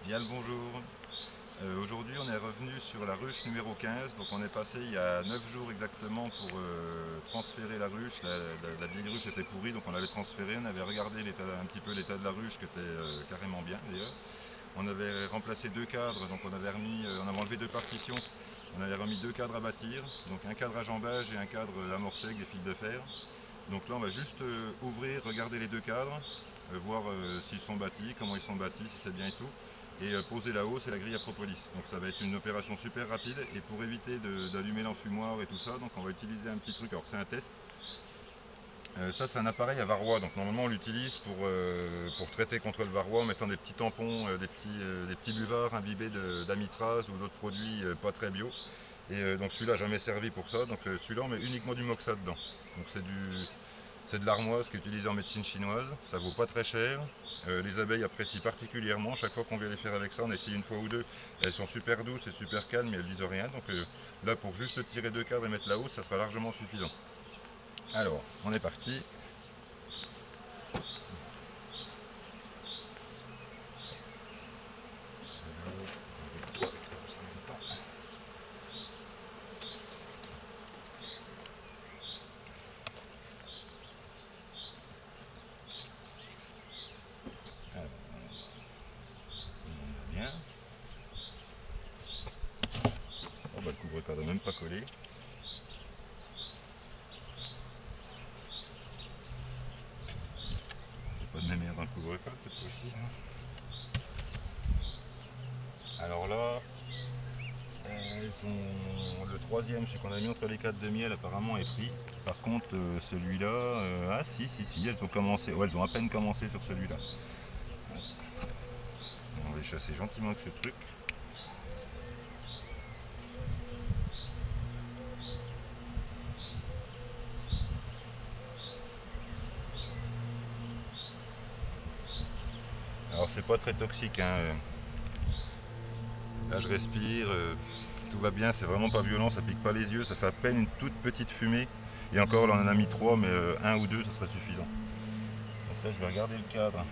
Bien le bonjour. Aujourd'hui on est revenu sur la ruche numéro 15, donc on est passé il y a 9 jours exactement pour transférer la ruche. La vieille ruche était pourrie, donc on l'avait transférée, on avait regardé un petit peu l'état de la ruche qui était carrément bien d'ailleurs. On avait remplacé deux cadres, donc on avait enlevé deux partitions, on avait remis deux cadres à bâtir, donc un cadre à jambage et un cadre amorcé avec des fils de fer. Donc là on va juste ouvrir, regarder les deux cadres, voir s'ils sont bâtis, comment ils sont bâtis, si c'est bien et tout, et poser la hausse et la grille à propolis. Donc ça va être une opération super rapide, et pour éviter d'allumer l'enfumoir et tout ça, donc on va utiliser un petit truc, alors c'est un test. Ça c'est un appareil à varroa, donc normalement on l'utilise pour traiter contre le varroa en mettant des petits tampons, des petits buvards imbibés d'amitraz ou d'autres produits pas très bio. Et donc celui-là jamais servi pour ça, donc celui-là on met uniquement du moxa dedans. Donc c'est de l'armoise qui est utilisée en médecine chinoise, ça vaut pas très cher. Les abeilles apprécient particulièrement, chaque fois qu'on vient les faire avec ça, on essaye une fois ou deux, elles sont super douces et super calmes et elles disent rien. Donc là pour juste tirer deux cadres et mettre la hausse, ça sera largement suffisant. Alors, on est parti. Alors, on va bien. Oh bah le couvre-cadre n'est même pas collé. J'ai pas de mémère dans le couvre-cadre cette fois-ci. Alors là, le troisième, celui qu'on a mis entre les quatre de miel, apparemment est pris. Par contre, celui-là, ah si, elles ont commencé, ouais, elles ont à peine commencé sur celui-là. On va les chasser gentiment avec ce truc. Alors c'est pas très toxique, hein. Là je respire, tout va bien, c'est vraiment pas violent, ça pique pas les yeux, ça fait à peine une toute petite fumée. Et encore, là on en a mis trois, mais un ou deux, ça serait suffisant. Donc là je vais regarder le cadre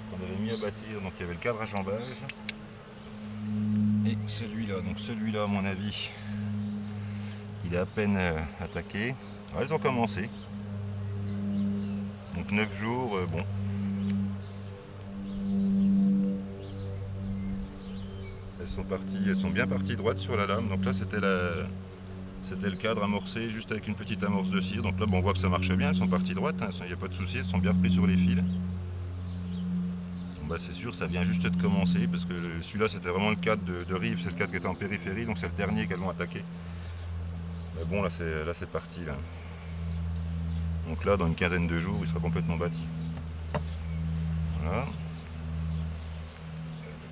qu'on avait mis à bâtir. Donc il y avait le cadre à jambage. Et celui-là, donc celui-là à mon avis, il est à peine attaqué. Ah, elles ont commencé. Donc 9 jours, bon. Elles sont bien parties droites sur la lame. Donc là c'était le cadre amorcé juste avec une petite amorce de cire. Donc là bon, on voit que ça marche bien, elles sont parties droites, hein. Il n'y a pas de souci, elles sont bien reprises sur les fils. Bon, bah c'est sûr, ça vient juste de commencer parce que celui-là c'était vraiment le cadre de rive, c'est le cadre qui était en périphérie, donc c'est le dernier qu'elles vont attaquer. Mais bon, là c'est parti là. Donc là dans une quinzaine de jours il sera complètement bâti. Voilà.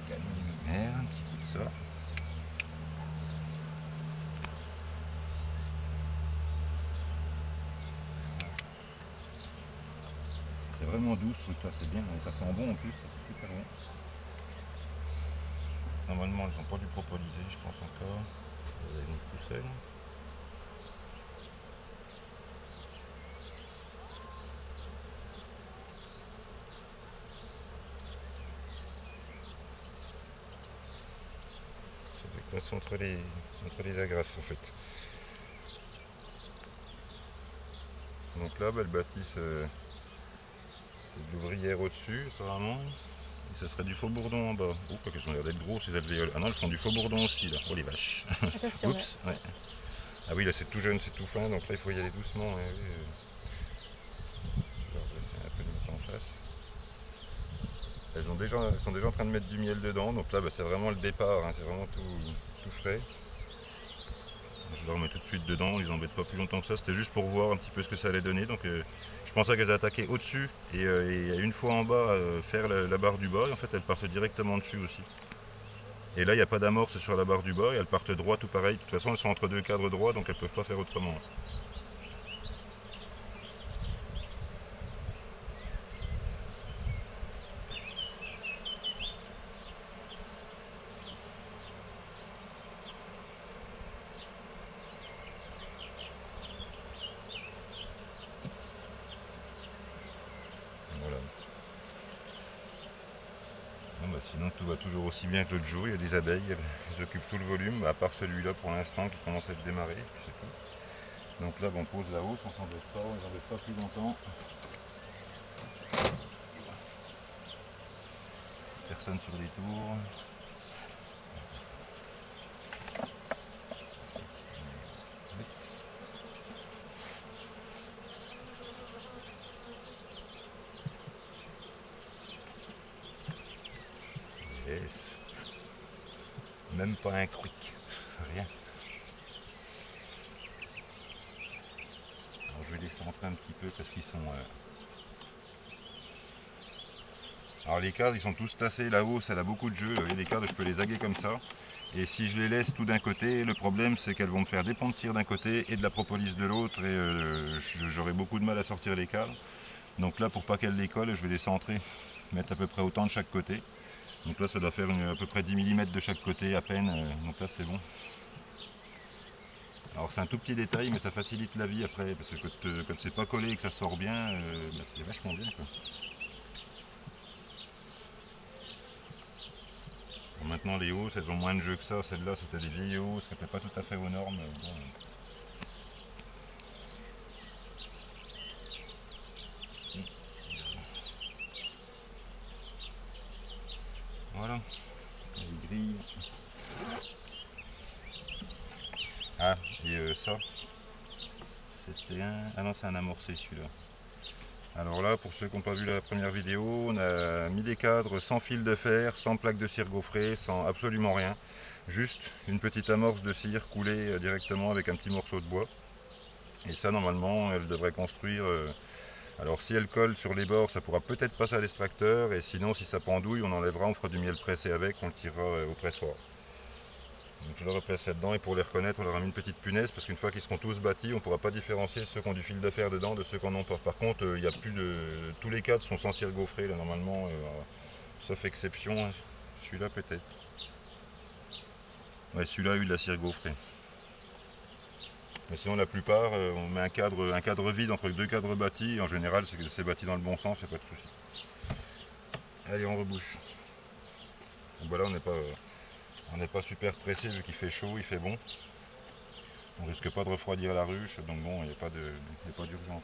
Calmer mes mères, un petit coup de ça. C'est vraiment doux ce truc là, c'est bien, et ça sent bon en plus, ça sent super bon. Normalement elles n'ont pas dû propolisé, je pense encore. Avec une pousselle. Ça fait coincer entre les agrafes en fait. Donc là, bah, elles bâtissent, c'est de l'ouvrière au-dessus apparemment. Et ça serait du faux bourdon en bas. Oh, qu'elles ont l'air d'être grosses ces alvéoles. Ah non, elles font du faux bourdon aussi là. Oh les vaches. Attention, ouais. Oups, ouais. Ah oui, là c'est tout jeune, c'est tout fin, donc là il faut y aller doucement. Ouais, oui, je vais redresser un peu, le mettre en face. Elles sont déjà en train de mettre du miel dedans, donc là bah, c'est vraiment le départ, hein, c'est vraiment tout frais. Je le remets tout de suite dedans, on les embête pas plus longtemps que ça, c'était juste pour voir un petit peu ce que ça allait donner. Donc je pensais qu'elles attaquaient au-dessus et une fois en bas faire la barre du bas, et en fait elles partent directement dessus aussi. Et là il n'y a pas d'amorce sur la barre du bas et elles partent droit tout pareil. De toute façon elles sont entre deux cadres droits, donc elles peuvent pas faire autrement. Voilà. Non, bah, sinon Sinon tout va toujours aussi bien que l'autre jour, il y a des abeilles, elles occupent tout le volume, à part celui-là pour l'instant qui commence à être démarré, c'est tout. Donc là on pose la hausse, on s'embête pas, on les embête pas plus longtemps. Personne sur les tours. Yes. Même pas un quick, rien. Alors je vais les centrer un petit peu parce qu'ils sont... Alors les cadres ils sont tous tassés là-haut, ça a beaucoup de jeu. Les cadres je peux les aguer comme ça. Et si je les laisse tout d'un côté, le problème c'est qu'elles vont me faire des ponts de cire d'un côté et de la propolis de l'autre et j'aurai beaucoup de mal à sortir les cadres. Donc là pour pas qu'elles décollent, je vais les centrer, mettre à peu près autant de chaque côté. Donc là ça doit faire à peu près 10 mm de chaque côté à peine, donc là c'est bon. Alors c'est un tout petit détail mais ça facilite la vie après parce que quand c'est pas collé et que ça sort bien, c'est vachement bien quoi. Alors maintenant les hausses elles ont moins de jeu que ça, celles-là c'était des vieilles hausses qui n'étaient pas tout à fait aux normes. Bon. Voilà, les grilles. Ah, et ça, c'était un... Ah non, c'est un amorcé celui-là. Alors là, pour ceux qui n'ont pas vu la première vidéo, on a mis des cadres sans fil de fer, sans plaque de cire gaufrée, sans absolument rien. Juste une petite amorce de cire coulée directement avec un petit morceau de bois. Et ça, normalement, elle devrait construire... alors si elle colle sur les bords, ça pourra peut-être passer à l'extracteur. Et sinon, si ça pendouille, on enlèvera, on fera du miel pressé avec, on le tirera au pressoir. Donc je leur ai placé là-dedans et pour les reconnaître, on leur a mis une petite punaise parce qu'une fois qu'ils seront tous bâtis, on ne pourra pas différencier ceux qui ont du fil de fer dedans de ceux qui n'en ont pas. Par contre, il y a plus de... tous les cadres sont sans cire gaufrée là normalement, sauf exception. Hein. Celui-là peut-être. Ouais, celui-là a eu de la cire gaufrée. Mais sinon la plupart, on met un cadre vide entre deux cadres bâtis et en général c'est bâti dans le bon sens, il n'y a pas de souci. Allez, on rebouche. Donc voilà, on n'est pas super pressé vu qu'il fait chaud, il fait bon. On risque pas de refroidir la ruche, donc bon, il n'y a pas d'urgence.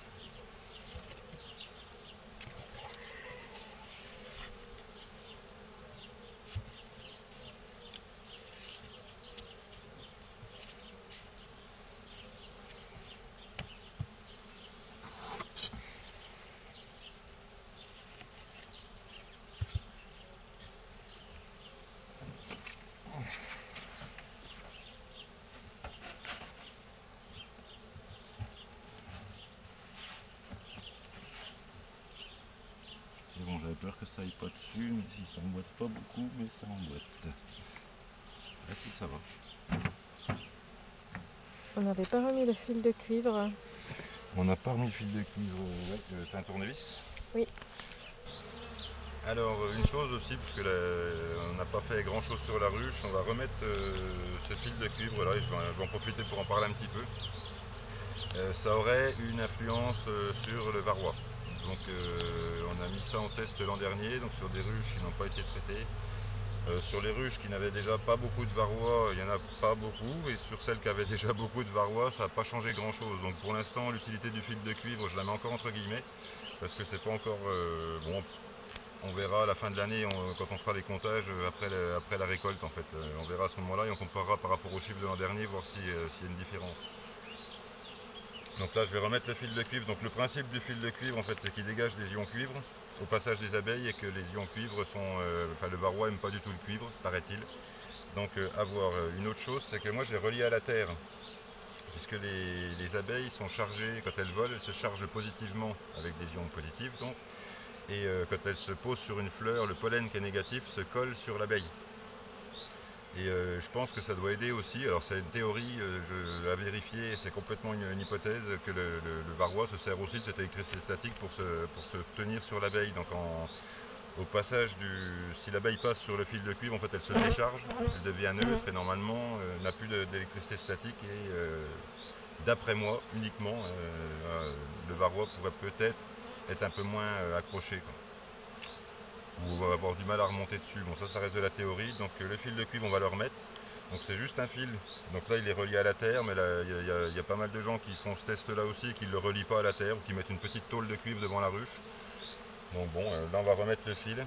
C'est bon, j'avais peur que ça aille pas dessus, mais si ça emboîte pas beaucoup, mais ça emboîte. Là si ça va. On n'avait pas remis le fil de cuivre. On n'a pas remis le fil de cuivre, ouais, t'as un tournevis? Oui. Alors une chose aussi, parce que on n'a pas fait grand chose sur la ruche, on va remettre ce fil de cuivre là, et je vais en profiter pour en parler un petit peu. Ça aurait une influence sur le varroa. Donc on a mis ça en test l'an dernier, donc sur des ruches qui n'ont pas été traitées. Sur les ruches qui n'avaient déjà pas beaucoup de varroa, il n'y en a pas beaucoup, et sur celles qui avaient déjà beaucoup de varroa, ça n'a pas changé grand chose. Donc pour l'instant, l'utilité du fil de cuivre, je la mets encore entre guillemets, parce que c'est pas encore bon. On verra à la fin de l'année, quand on fera les comptages après la récolte en fait. On verra à ce moment-là et on comparera par rapport aux chiffres de l'an dernier, voir s'il y a une différence. Donc là je vais remettre le fil de cuivre. Donc le principe du fil de cuivre en fait c'est qu'il dégage des ions cuivre au passage des abeilles et que les ions cuivre sont... enfin le varroa n'aime pas du tout le cuivre, paraît-il. Donc à voir. Une autre chose c'est que moi je l'ai relié à la terre. Puisque les abeilles sont chargées, quand elles volent, elles se chargent positivement avec des ions positifs donc. Et quand elles se posent sur une fleur, le pollen qui est négatif se colle sur l'abeille. Et je pense que ça doit aider aussi, alors c'est une théorie à vérifier, c'est complètement une hypothèse, que le varroa se sert aussi de cette électricité statique pour se tenir sur l'abeille. Donc au passage si l'abeille passe sur le fil de cuivre, en fait elle se décharge, elle devient neutre et normalement n'a plus d'électricité statique et d'après moi uniquement, le varroa pourrait peut-être être un peu moins accroché, quoi. ou on va avoir du mal à remonter dessus. Bon, ça reste de la théorie. Donc le fil de cuivre, on va le remettre. Donc c'est juste un fil. Donc là, il est relié à la terre, mais là, il y a pas mal de gens qui font ce test-là aussi, qui ne le relient pas à la terre, ou qui mettent une petite tôle de cuivre devant la ruche. Donc bon, là, on va remettre le fil.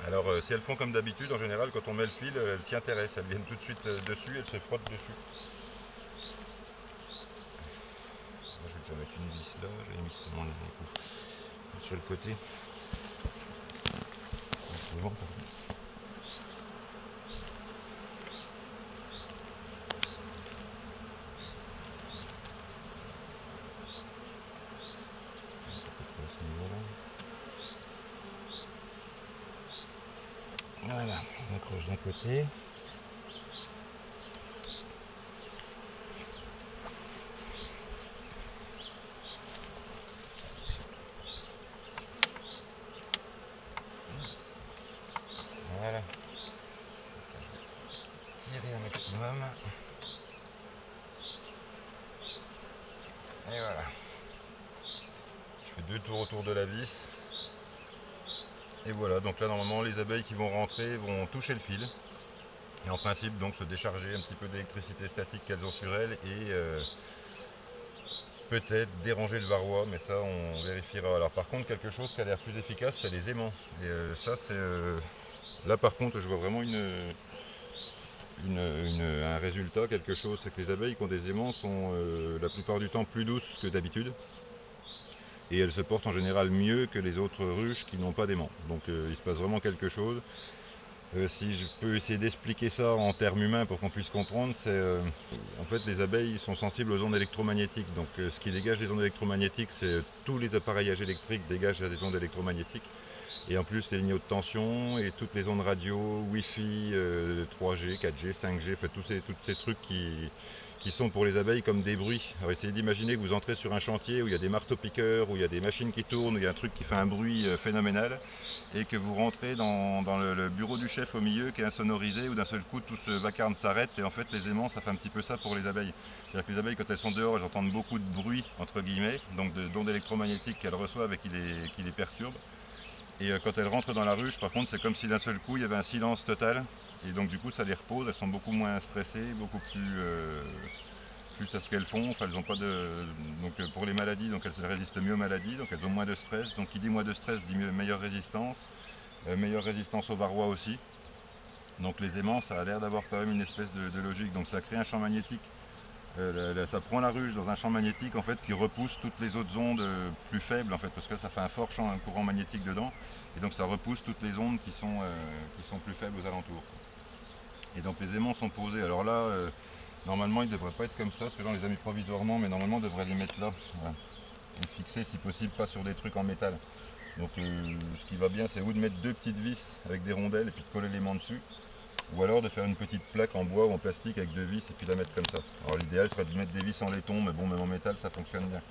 Alors, si elles font comme d'habitude, en général, quand on met le fil, elles s'y intéressent. Elles viennent tout de suite dessus, elles se frottent dessus. Moi, je vais déjà mettre une vis là. J'avais mis ce comment là, du coup. Sur le côté. Devant, pardon. À ce niveau-là. Voilà, on accroche d'un côté. Voilà. Donc là, je vais tirer un maximum. Et voilà. Je fais 2 tours autour de la vis. Et voilà, donc là normalement les abeilles qui vont rentrer vont toucher le fil. Et en principe donc se décharger un petit peu d'électricité statique qu'elles ont sur elles et peut-être déranger le varroa, mais ça on vérifiera. Alors par contre quelque chose qui a l'air plus efficace, c'est les aimants. Et ça c'est... là par contre je vois vraiment un résultat, quelque chose, c'est que les abeilles qui ont des aimants sont la plupart du temps plus douces que d'habitude. Et elles se portent en général mieux que les autres ruches qui n'ont pas d'aimants. Donc il se passe vraiment quelque chose. Si je peux essayer d'expliquer ça en termes humains pour qu'on puisse comprendre, c'est en fait les abeilles sont sensibles aux ondes électromagnétiques. Donc ce qui dégage les ondes électromagnétiques, c'est tous les appareillages électriques dégagent des ondes électromagnétiques. Et en plus les lignes haute tension et toutes les ondes radio, Wi-Fi, 3G, 4G, 5G, enfin tous ces trucs qui sont pour les abeilles comme des bruits. Alors essayez d'imaginer que vous entrez sur un chantier où il y a des marteaux-piqueurs, où il y a des machines qui tournent, où il y a un truc qui fait un bruit phénoménal, et que vous rentrez dans le bureau du chef au milieu qui est insonorisé, où d'un seul coup tout ce vacarme s'arrête, et en fait les aimants ça fait un petit peu ça pour les abeilles. C'est-à-dire que les abeilles quand elles sont dehors elles entendent beaucoup de bruit entre guillemets, donc d'ondes électromagnétiques qu'elles reçoivent et qui les perturbent. Et quand elles rentrent dans la ruche, par contre, c'est comme si d'un seul coup il y avait un silence total. Et donc du coup, ça les repose. Elles sont beaucoup moins stressées, beaucoup plus à ce qu'elles font. Enfin, elles ont pas de. Donc pour les maladies, donc elles résistent mieux aux maladies. Donc elles ont moins de stress. Donc qui dit moins de stress dit meilleure résistance au varroa aussi. Donc les aimants, ça a l'air d'avoir quand même une espèce de logique. Donc ça crée un champ magnétique. Ça prend la ruche dans un champ magnétique en fait qui repousse toutes les autres ondes plus faibles en fait parce que ça fait un fort champ, un courant magnétique dedans et donc ça repousse toutes les ondes qui sont plus faibles aux alentours. Et donc les aimants sont posés. Alors là, normalement ils ne devraient pas être comme ça. Ceux-là on les a mis provisoirement, mais normalement on devrait les mettre là. Voilà. Et fixer si possible pas sur des trucs en métal. Donc ce qui va bien c'est ou de mettre 2 petites vis avec des rondelles et puis de coller l'aimant dessus. Ou alors de faire une petite plaque en bois ou en plastique avec 2 vis et puis la mettre comme ça. Alors l'idéal serait de mettre des vis en laiton, mais bon, même en métal ça fonctionne bien.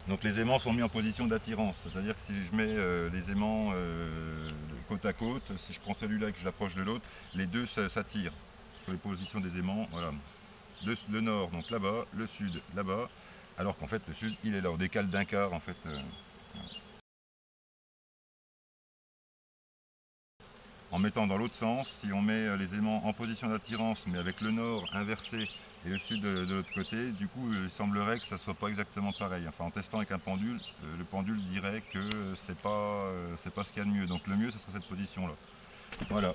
Donc les aimants sont mis en position d'attirance, c'est-à-dire que si je mets les aimants côte à côte, si je prends celui-là et que je l'approche de l'autre, les deux s'attirent. Sur les positions des aimants, voilà. Le nord, donc là-bas, le sud, là-bas, alors qu'en fait le sud, il est là, on décale d'un quart en fait. Voilà. En mettant dans l'autre sens, si on met les aimants en position d'attirance mais avec le nord inversé et le sud de l'autre côté, du coup il semblerait que ça soit pas exactement pareil. Enfin en testant avec un pendule, le pendule dirait que c'est pas ce qu'il y a de mieux. Donc le mieux ce serait cette position là. Voilà.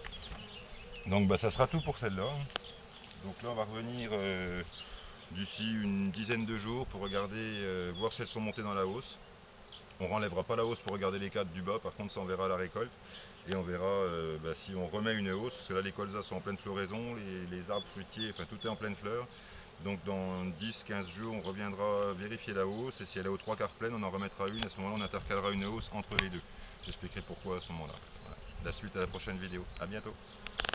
Donc bah, ça sera tout pour celle-là. Donc là on va revenir d'ici une dizaine de jours pour regarder, voir si elles sont montées dans la hausse. On ne renlèvera pas la hausse pour regarder les cadres du bas, par contre ça on verra à la récolte. Et on verra si on remet une hausse, parce que là les colzas sont en pleine floraison, les arbres fruitiers, enfin tout est en pleine fleur. Donc dans 10-15 jours on reviendra vérifier la hausse, et si elle est aux 3/4 pleine on en remettra une, à ce moment là on intercalera une hausse entre les deux. J'expliquerai pourquoi à ce moment là. Voilà. La suite à la prochaine vidéo, à bientôt.